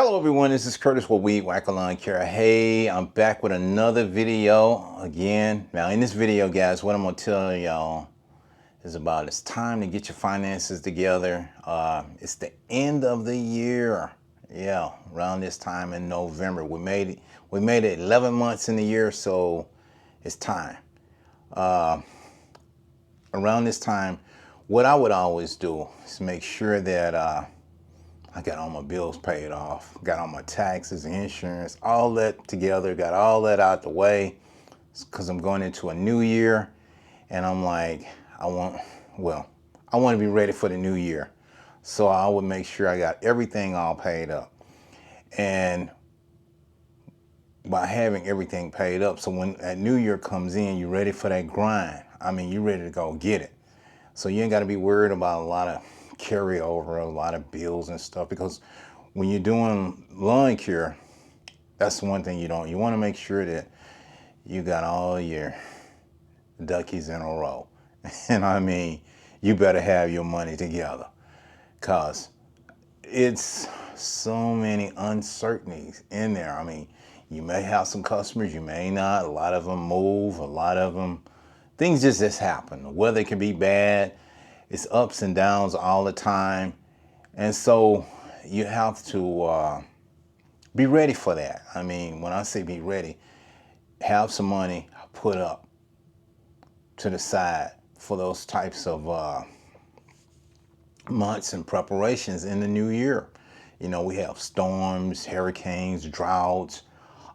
Hello everyone, this is Curtis with Weed Whacker Lawn Care. Hey, I'm back with another video again. Now in this video, guys, what I'm gonna tell y'all is about it's time to get your finances together. It's the end of the year. Yeah, around this time in November. We made it 11 months in the year, so it's time. Around this time, what I would always do is make sure that I got all my bills paid off, got all my taxes, insurance, all that together, got all that out the way, because I'm going into a new year, and I'm like, I want to be ready for the new year. So I would make sure I got everything all paid up. And by having everything paid up, so when that new year comes in, you're ready for that grind. I mean, you're ready to go get it. So you ain't got to be worried about a lot of carryover, a lot of bills and stuff, because when you're doing lawn care, that's the one thing you don't. You want to make sure that you got all your duckies in a row. And I mean, you better have your money together, because it's so many uncertainties in there. I mean, you may have some customers, you may not. A lot of them move, a lot of them, things just happen. The weather can be bad. It's ups and downs all the time. And so you have to be ready for that. I mean, when I say be ready, have some money put up to the side for those types of months and preparations in the new year. You know, we have storms, hurricanes, droughts,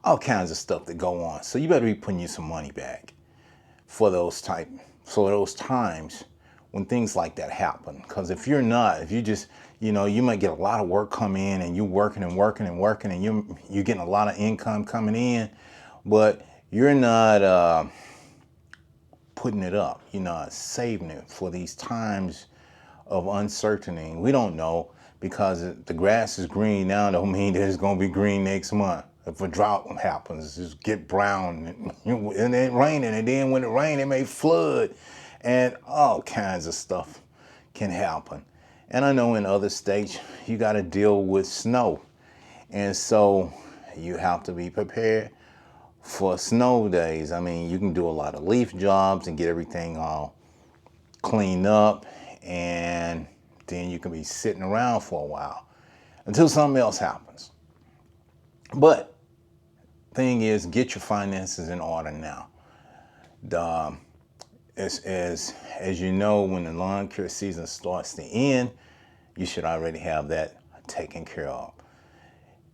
all kinds of stuff that go on. So you better be putting you some money back for those times when things like that happen. Because if you're not, if you just, you might get a lot of work come in, and you're working and working and working, and you're getting a lot of income coming in, but you're not putting it up, you're not saving it for these times of uncertainty. We don't know, because the grass is green now don't mean that it's going to be green next month. If a drought happens, just get brown, and it raining, and then when it rains, it may flood, and all kinds of stuff can happen. And I know in other states you got to deal with snow, and so you have to be prepared for snow days. I mean, you can do a lot of leaf jobs and get everything all cleaned up, and then you can be sitting around for a while until something else happens. But thing is, get your finances in order now. As you know, when the lawn care season starts to end, you should already have that taken care of.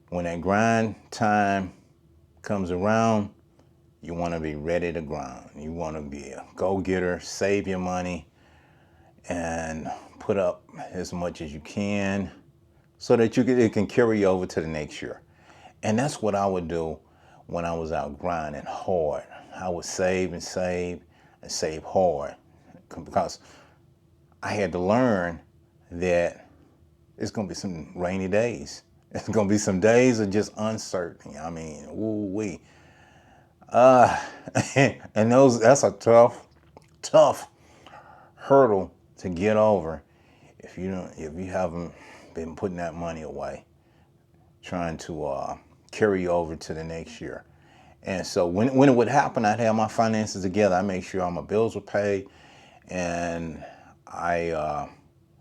When that grind time comes around, you want to be ready to grind. You want to be a go-getter, save your money, and put up as much as you can so that it can carry over to the next year. And that's what I would do when I was out grinding hard. I would save and save and save hard, because I had to learn that it's going to be some rainy days. It's going to be some days of just uncertainty. I mean, ooh-wee. And that's a tough hurdle to get over if you haven't been putting that money away, trying to carry over to the next year. And so when it would happen, I'd have my finances together. I make sure all my bills were paid, and I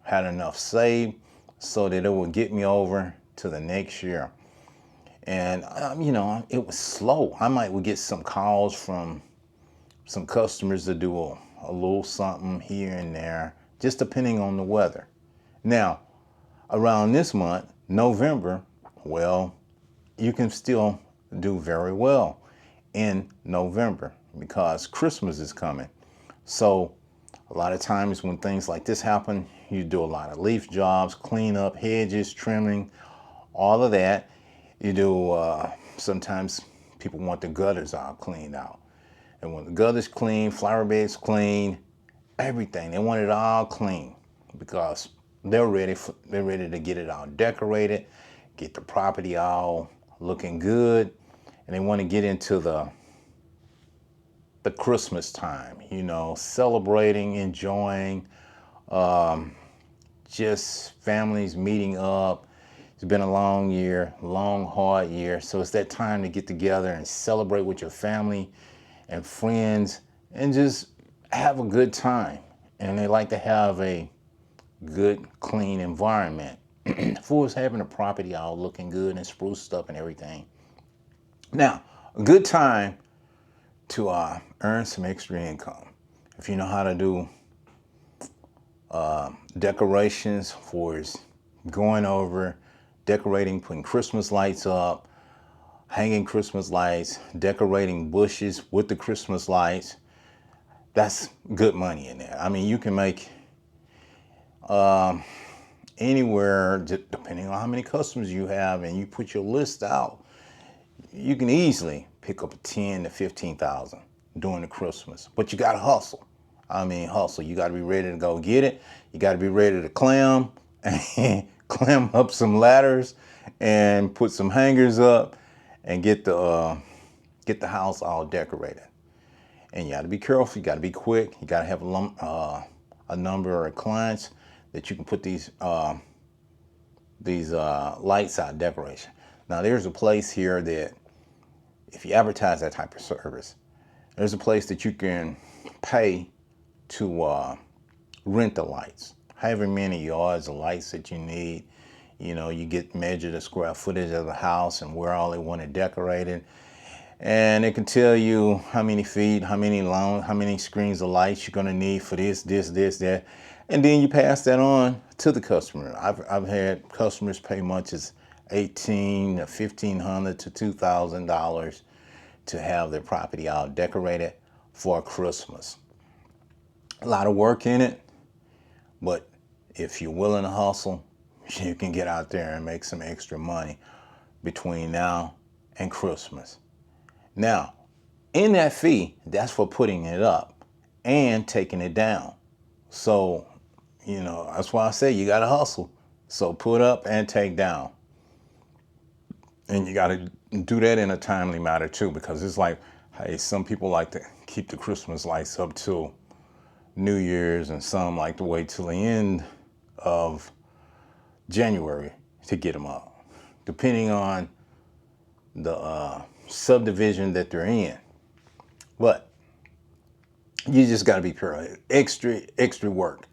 had enough saved so that it would get me over to the next year. And it was slow. Would get some calls from some customers to do a little something here and there, just depending on the weather. Now, around this month, November, well, you can still do very well in November because Christmas is coming. So a lot of times when things like this happen, you do a lot of leaf jobs, clean up, hedges, trimming, all of that. You do, sometimes people want the gutters all cleaned out. And when the gutters clean, flower beds clean, everything, they want it all clean, because they're ready to get it all decorated, get the property all looking good, and they want to get into the Christmas time, celebrating, enjoying, just families meeting up, It's been a long year, long, hard year. So it's that time to get together and celebrate with your family and friends and just have a good time. And they like to have a good, clean environment. For us having the property all looking good and spruced up and everything. Now, a good time to earn some extra income. If you know how to do decorations for going over, decorating, putting Christmas lights up, hanging Christmas lights, decorating bushes with the Christmas lights, that's good money in there. I mean, you can make anywhere, depending on how many customers you have and you put your list out, you can easily pick up 10 to 15,000 during the Christmas. But you got to hustle. I mean, hustle. You got to be ready to go get it. You got to be ready to clam and clam up some ladders and put some hangers up and get the house all decorated. And you got to be careful. You got to be quick. You got to have a number of clients that you can put these lights out, decoration. Now, there's a place here that if you advertise that type of service, there's a place that you can pay to rent the lights. However many yards of lights that you need. You know, you get measured the square footage of the house and where all they want it decorated. And it can tell you how many feet, how many screens of lights you're gonna need for this, that. And then you pass that on to the customer. I've had customers pay much as $1,800 to $1,500 to $2,000 to have their property all decorated for Christmas. A lot of work in it, but if you're willing to hustle, you can get out there and make some extra money between now and Christmas. Now, in that fee, that's for putting it up and taking it down. So, you know, that's why I say you got to hustle. So put up and take down. And you got to do that in a timely manner too, because it's like, hey, some people like to keep the Christmas lights up till New Year's, and some like to wait till the end of January to get them up, depending on the subdivision that they're in. But you just got to be extra work.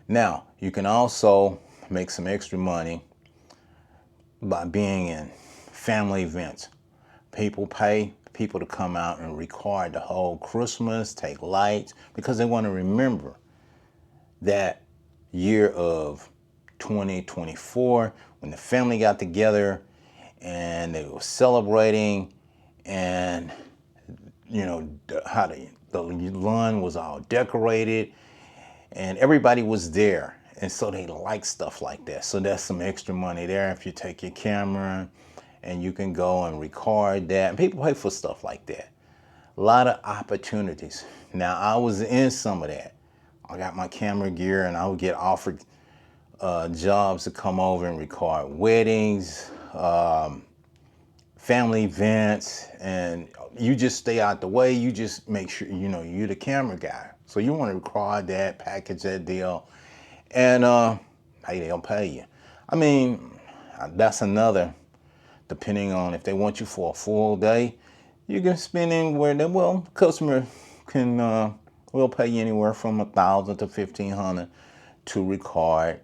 Now, you can also make some extra money by being in family events. People pay people to come out and record the whole Christmas, take lights, because they want to remember that year of 2024 when the family got together and they were celebrating, and you know how the lawn was all decorated and everybody was there, and so they like stuff like that. So that's some extra money there if you take your camera and you can go and record that. And people pay for stuff like that. A lot of opportunities. Now, I was in some of that. I got my camera gear and I would get offered jobs to come over and record weddings, family events, and you just stay out the way. You just make sure, you know, you're the camera guy. So you want to record that, package that deal, and hey, they'll pay you. I mean, that's another, depending on if they want you for a full day, you can spend anywhere that, well, customer can, will pay you anywhere from $1,000 to $1,500 to record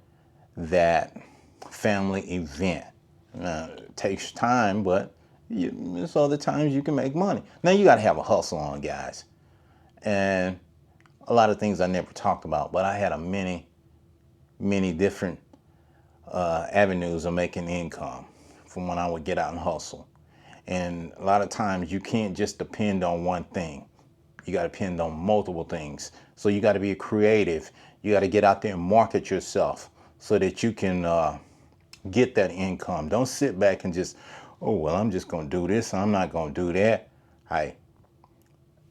that family event. It takes time, but there's other times you can make money. Now you got to have a hustle on, guys. And a lot of things I never talked about, but I had many different avenues of making income from when I would get out and hustle. And a lot of times you can't just depend on one thing. You got to depend on multiple things. So you got to be creative. You got to get out there and market yourself so that you can get that income. Don't sit back and just, oh, well, I'm just going to do this. I'm not going to do that. Hey,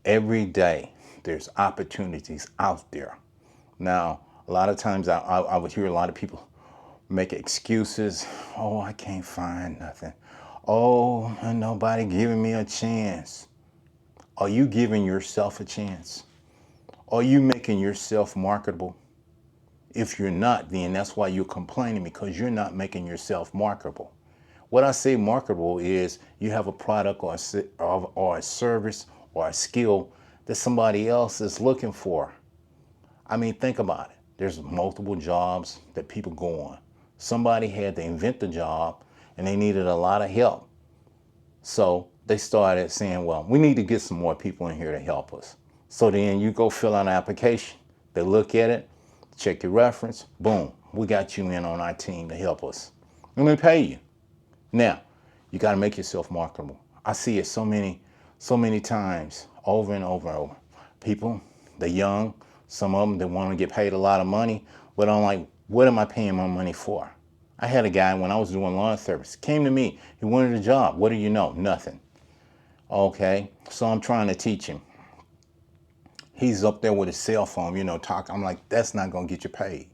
every day there's opportunities out there. Now, a lot of times I would hear a lot of people make excuses. Oh, I can't find nothing. Oh, and nobody giving me a chance. Are you giving yourself a chance? Are you making yourself marketable? If you're not, then that's why you're complaining, because you're not making yourself marketable. What I say marketable is you have a product or a service or a skill that somebody else is looking for. I mean, think about it. There's multiple jobs that people go on. Somebody had to invent the job and they needed a lot of help. So they started saying, well, we need to get some more people in here to help us. So then you go fill out an application. They look at it, check your reference, boom, we got you in on our team to help us. And we pay you. Now, you got to make yourself marketable. I see it so many times over and over and over. People, they're young, some of them, they want to get paid a lot of money, but I'm like, what am I paying my money for? I had a guy when I was doing lawn service, came to me, he wanted a job. What do you know? Nothing. Okay, so I'm trying to teach him. He's up there with his cell phone, talking. I'm like, that's not going to get you paid.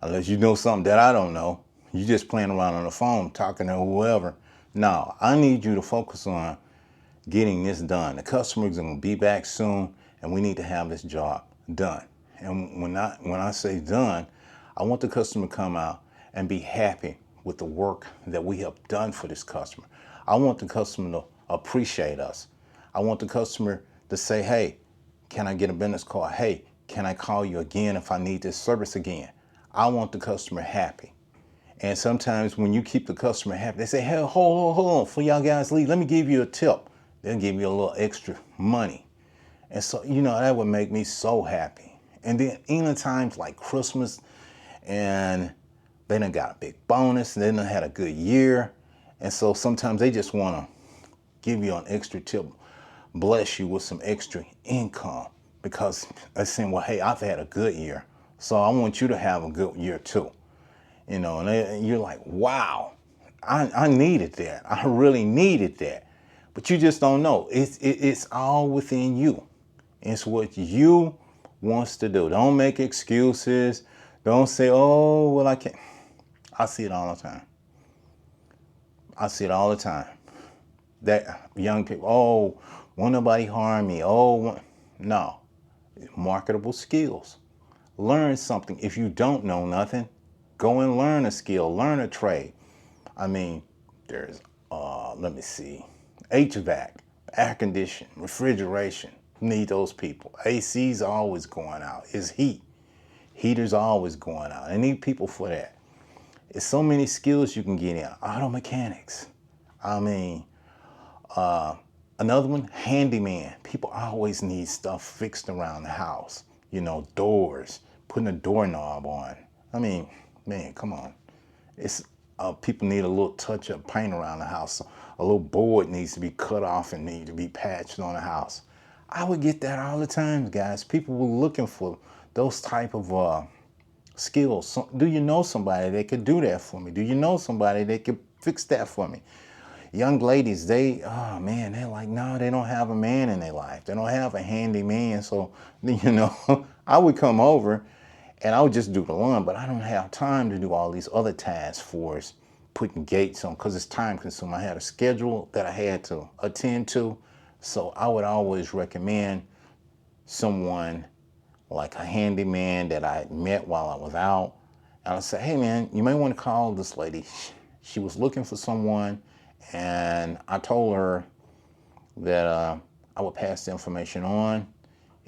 Unless you know something that I don't know. You just playing around on the phone, talking to whoever. No, I need you to focus on getting this done. The customer's going to be back soon, and we need to have this job done. And when I say done, I want the customer to come out and be happy with the work that we have done for this customer. I want the customer to appreciate us. I want the customer to say, hey, can I get a business card? Hey, can I call you again if I need this service again? I want the customer happy. And sometimes when you keep the customer happy, they say, hey, hold on, before y'all guys leave, let me give you a tip. They'll give you a little extra money. And so, that would make me so happy. And then even times like Christmas, and they done got a big bonus, and they done had a good year. And so sometimes they just want to give you an extra tip, bless you with some extra income, because they're saying, well, hey, I've had a good year, so I want you to have a good year too. And you're like, wow, I needed that. I really needed that. But you just don't know. It's all within you. It's what you wants to do. Don't make excuses. Don't say, oh, well, I can't. I see it all the time. I see it all the time. That young people, oh, won't nobody harm me? Oh, no. Marketable skills. Learn something. If you don't know nothing, go and learn a skill, learn a trade. I mean, there's, let me see, HVAC, air conditioning, refrigeration. Need those people. AC's always going out. It's heat. Heaters always going out. I need people for that. It's so many skills you can get in. Auto mechanics. I mean, another one, handyman. People always need stuff fixed around the house. Doors, putting a doorknob on. I mean, man, come on. It's people need a little touch-up paint around the house. A little board needs to be cut off and need to be patched on the house. I would get that all the time, guys. People were looking for those type of skills. So, do you know somebody that could do that for me? Do you know somebody that could fix that for me? Young ladies, they're like, no, they don't have a man in their life. They don't have a handy man. So, I would come over and I would just do the lawn, but I don't have time to do all these other tasks for us, putting gates on, because it's time consuming. I had a schedule that I had to attend to. So I would always recommend someone like a handyman that I met while I was out. And I said, hey man, you may want to call this lady. She was looking for someone, and I told her that I would pass the information on.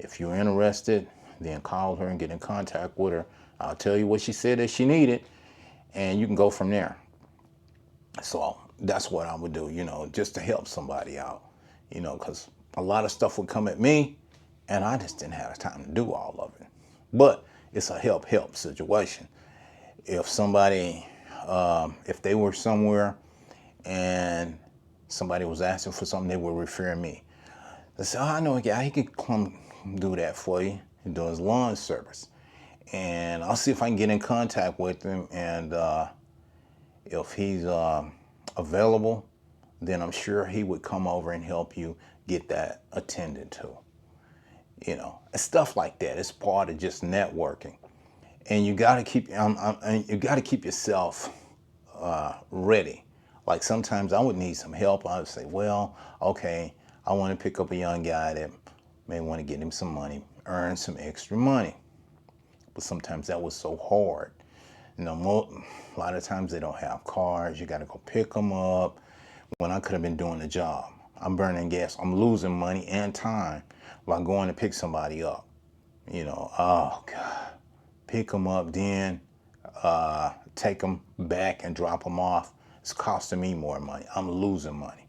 If you're interested, then call her and get in contact with her. I'll tell you what she said that she needed, and you can go from there. So that's what I would do, just to help somebody out, because a lot of stuff would come at me, and I just didn't have the time to do all of it. But it's a help situation. If somebody, if they were somewhere and somebody was asking for something, they would refer me. They say, oh, I know a guy, he could come do that for you. He does lawn service. And I'll see if I can get in contact with him, and if he's available, then I'm sure he would come over and help you get that attended to. Stuff like that. It's part of just networking, and you got to keep yourself ready. Like sometimes I would need some help. I would say, well, okay, I want to pick up a young guy that may want to get him some money, earn some extra money. but sometimes that was so hard. You know, a lot of times they don't have cars. You got to go pick them up when I could have been doing the job. I'm burning gas. I'm losing money and time by going to pick somebody up. You know, oh God, pick them up, then take them back and drop them off. It's costing me more money. I'm losing money.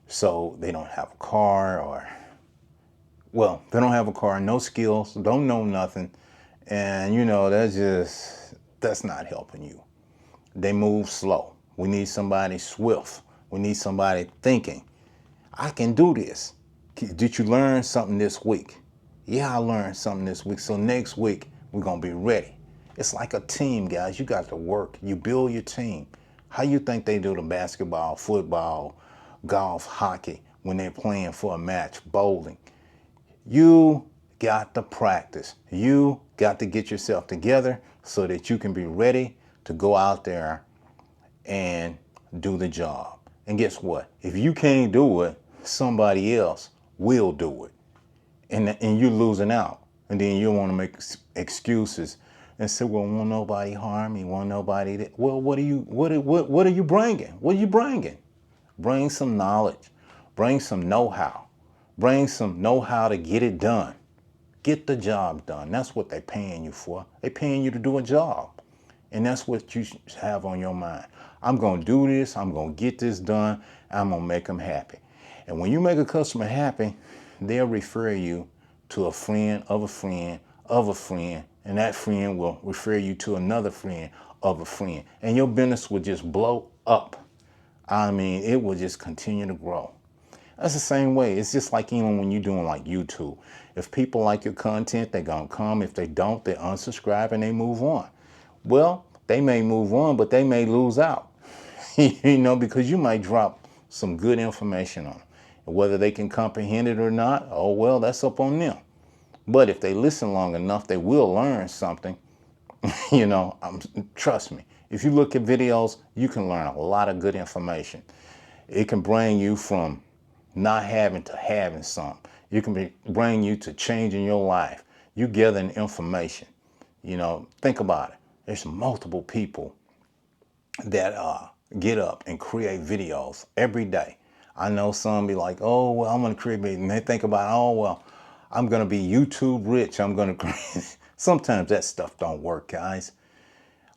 So they don't have a car, or, well, they don't have a car, no skills, don't know nothing. And, you know, that's not helping you. They move slow. We need somebody swift. We need somebody thinking, I can do this. Did you learn something this week? Yeah, I learned something this week. So next week, we're going to be ready. It's like a team, guys. You got to work. You build your team. How you think they do the basketball, football, golf, hockey when they're playing for a match, bowling? You got to practice. You got to get yourself together so that you can be ready to go out there and do the job. And guess what? If you can't do it, somebody else will do it. And you're losing out. And then you want to make excuses and say, well, won't nobody harm me? Won't nobody... Well, what are you bringing? What are you bringing? Bring some knowledge. Bring some know-how. Bring some know-how to get it done. Get the job done. That's what they're paying you for. They're paying you to do a job. And that's what you have on your mind. I'm going to do this. I'm going to get this done. I'm going to make them happy. And when you make a customer happy, they'll refer you to a friend of a friend of a friend. And that friend will refer you to another friend of a friend. And your business will just blow up. I mean, it will just continue to grow. That's the same way. It's just like even when you're doing like YouTube. If people like your content, they're going to come. If they don't, they unsubscribe and they move on. Well, they may move on, but they may lose out, you know, because you might drop some good information on them. Whether they can comprehend it or not, oh, well, that's up on them. But if they listen long enough, they will learn something. You know, trust me. If you look at videos, you can learn a lot of good information. It can bring you from not having to having some. You can bring you to changing your life. You gathering information. You know, think about it. There's multiple people that get up and create videos every day. I know some be like, oh, well, I'm going to create, and they think about, oh, well, I'm going to be YouTube rich. I'm going to create. Sometimes that stuff don't work, guys.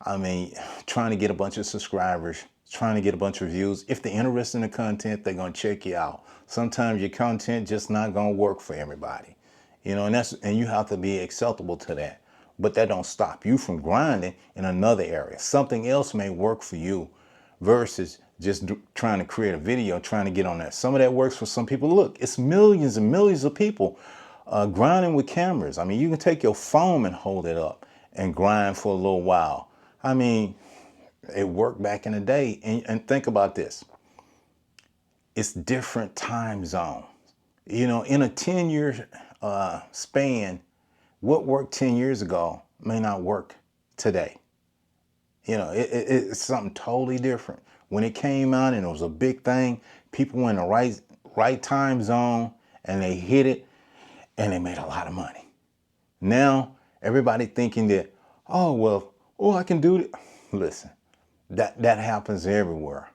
I mean, trying to get a bunch of subscribers, trying to get a bunch of views. If they're interested in the content, they're going to check you out. Sometimes your content just not going to work for everybody. You know, and you have to be acceptable to that. But that don't stop you from grinding in another area. Something else may work for you versus just trying to create a video, trying to get on that. Some of that works for some people. Look, it's millions and millions of people grinding with cameras. I mean, you can take your phone and hold it up and grind for a little while. I mean, it worked back in the day. And think about this. It's different time zones. You know, in a 10-year span, what worked 10 years ago may not work today. You know, it's something totally different. When it came out and it was a big thing, people were in the right time zone and they hit it and they made a lot of money. Now, everybody thinking that, oh, well, I can do it. Listen, that happens everywhere.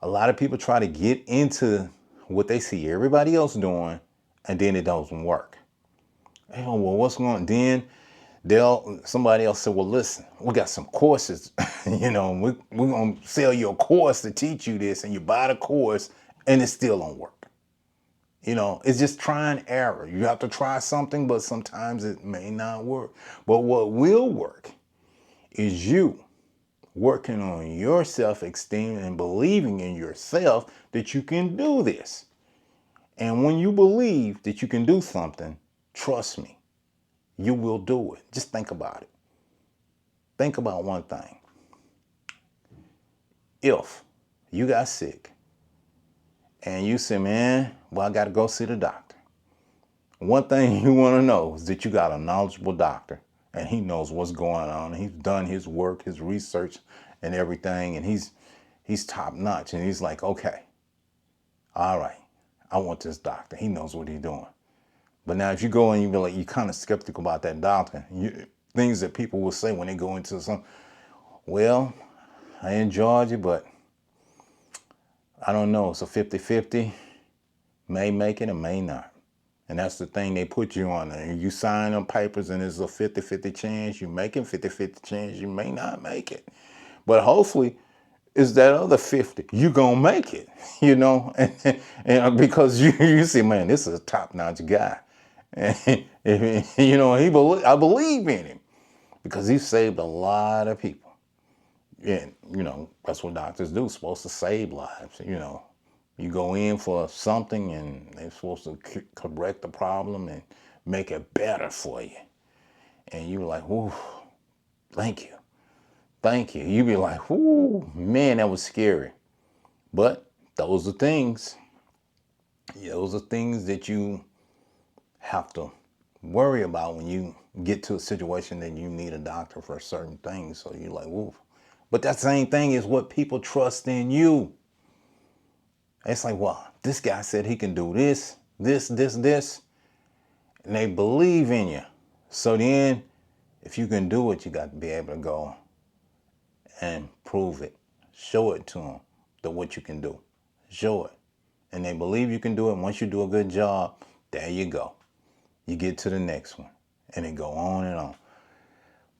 A lot of people try to get into what they see everybody else doing, and then it doesn't work. Oh, well, what's going on? Then somebody else said, well, listen, we got some courses, you know, we're going to sell you a course to teach you this, and you buy the course and it still don't work. You know, it's just try and error. You have to try something, but sometimes it may not work. But what will work is you working on your self-esteem and believing in yourself that you can do this. And when you believe that you can do something, trust me, you will do it. Just think about it. Think about one thing. If you got sick and you say, man, well, I got to go see the doctor. One thing you want to know is that you got a knowledgeable doctor and he knows what's going on. He's done his work, his research and everything. And he's top notch. And he's like, okay, all right, I want this doctor. He knows what he's doing. But now if you go and you be like, you're kind of skeptical about that doctor, things that people will say when they go into some, well, I enjoyed you, but I don't know. It's a 50-50. May make it and may not. And that's the thing they put you on. And you sign them papers and it's a 50-50 chance you make it, 50-50 chance you may not make it. But hopefully it's that other 50. You gonna make it, you know? And because you see, man, this is a top-notch guy. And, you know, I believe in him because he saved a lot of people. And, you know, that's what doctors do, supposed to save lives, you know. You go in for something and they're supposed to correct the problem and make it better for you. And you're like, ooh, thank you. Thank you. You be like, ooh, man, that was scary. But those are things that you have to worry about when you get to a situation that you need a doctor for certain things. So you're like, ooh. But that same thing is what people trust in you. It's like, well, this guy said he can do this, and they believe in you. So then, if you can do it, you got to be able to go and prove it. Show it to them that what you can do. Show it. And they believe you can do it. Once you do a good job, there you go. You get to the next one. And it go on and on.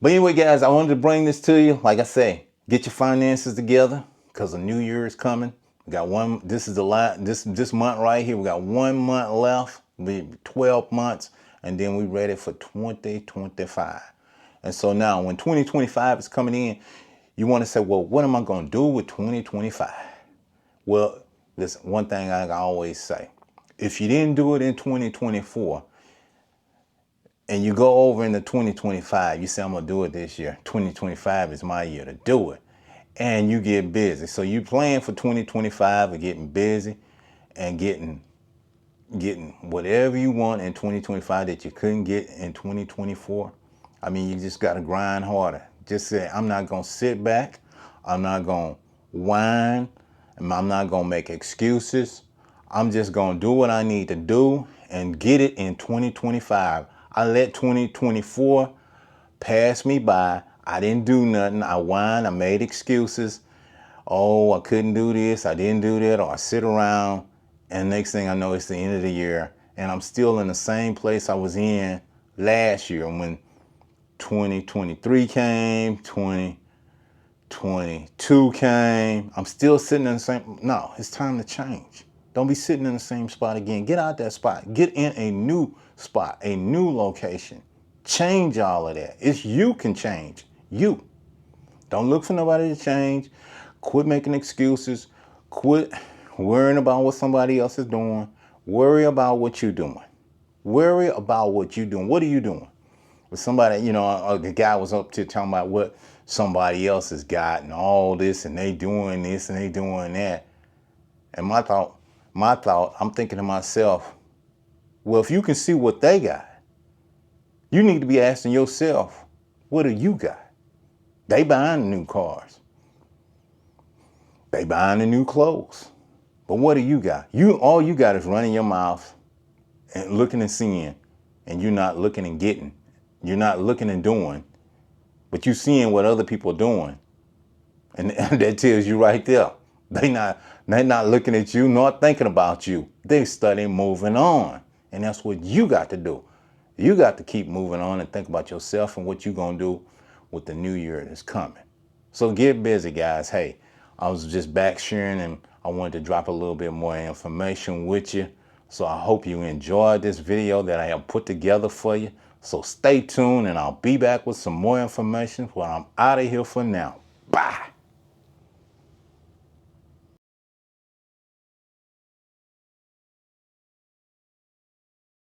But anyway, guys, I wanted to bring this to you. Like I say, get your finances together because the new year is coming. We got one, this is the last, this month right here. We got 1 month left, be 12 months, and then we ready for 2025. And so now when 2025 is coming in, you want to say, well, what am I going to do with 2025? Well, listen, one thing I always say, if you didn't do it in 2024, and you go over into 2025, you say, I'm going to do it this year. 2025 is my year to do it. And you get busy. So you plan for 2025 and getting busy and getting whatever you want in 2025 that you couldn't get in 2024. I mean, you just got to grind harder. Just say, I'm not going to sit back. I'm not going to whine. I'm not going to make excuses. I'm just going to do what I need to do and get it in 2025. I let 2024 pass me by. I didn't do nothing. I whined. I made excuses. Oh, I couldn't do this. I didn't do that. Or I sit around. And next thing I know, it's the end of the year. And I'm still in the same place I was in last year when 2023 came, 2022 came. I'm still sitting in the same. No, it's time to change. Don't be sitting in the same spot again. Get out that spot. Get in a new spot, a new location. Change all of that. It's you can change. You. Don't look for nobody to change. Quit making excuses. Quit worrying about what somebody else is doing. Worry about what you're doing. Worry about what you're doing. What are you doing? With somebody, you know, the guy was up to talking about what somebody else has got and all this, and they doing this and they doing that. And my thought, I'm thinking to myself, well, if you can see what they got, you need to be asking yourself, what do you got? They buying the new cars. They buying the new clothes. But what do you got? All you got is running your mouth and looking and seeing, and you're not looking and getting. You're not looking and doing, but you're seeing what other people are doing. And that tells you right there. They're not looking at you, nor thinking about you. They studying moving on. And that's what you got to do. You got to keep moving on and think about yourself and what you're going to do with the new year that's coming. So get busy, guys. Hey, I was just back sharing and I wanted to drop a little bit more information with you. So I hope you enjoyed this video that I have put together for you. So stay tuned and I'll be back with some more information when I'm out of here for now. Bye.